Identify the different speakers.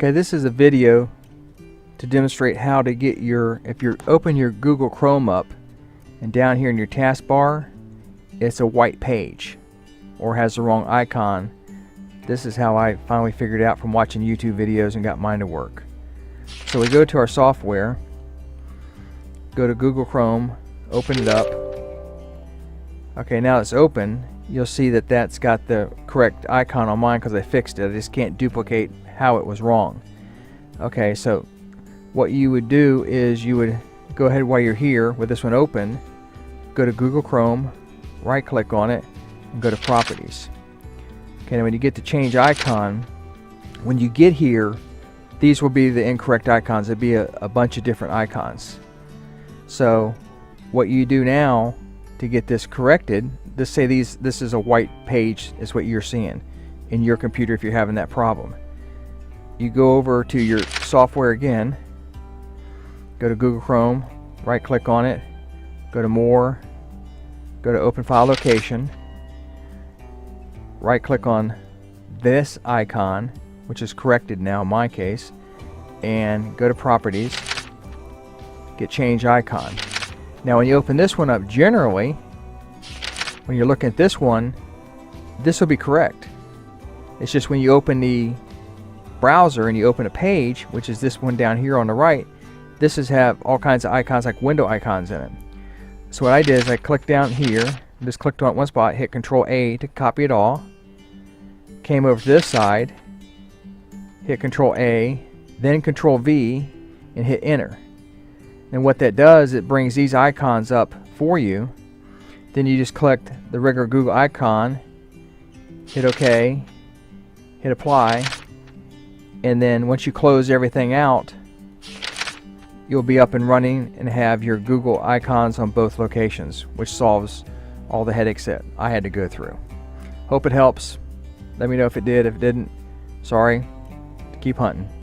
Speaker 1: Okay, this is a video to demonstrate how to get your, if you open your Google Chrome up and down here in your taskbar it's a white page or has the wrong icon. This is how I finally figured it out from watching YouTube videos and got mine to work. So we go to our software, go to Google Chrome, open it up. Okay, now it's open. You'll see that that's got the correct icon on mine because I fixed it. I just can't duplicate how it was wrong. Okay, so what you would do is you would go ahead while you're here with this one open, go to Google Chrome, right click on it, and go to Properties. Okay, now when you get to change icon, when you get here, these will be the incorrect icons. There'll be a bunch of different icons. So what you do now to get this corrected, let's say this is a white page is what you're seeing in your computer if you're having that problem. You go over to your software again, go to Google Chrome, right click on it, go to More, go to Open File Location, right click on this icon, which is corrected now in my case, and go to Properties, get Change Icon. Now when you open this one up, generally when you're looking at this one, this will be correct. It's just when you open the browser and you open a page, which is this one down here on the right, this is have all kinds of icons like window icons in it. So what I did is I clicked down here, just clicked on one spot, hit Control A to copy it all, came over to this side, hit Control A, then Control V, and hit Enter. And what that does, it brings these icons up for you. Then you just click the regular Google icon, hit OK, hit Apply, and then once you close everything out, you'll be up and running and have your Google icons on both locations, which solves all the headaches that I had to go through. Hope it helps. Let me know if it did. If it didn't, sorry. Keep hunting.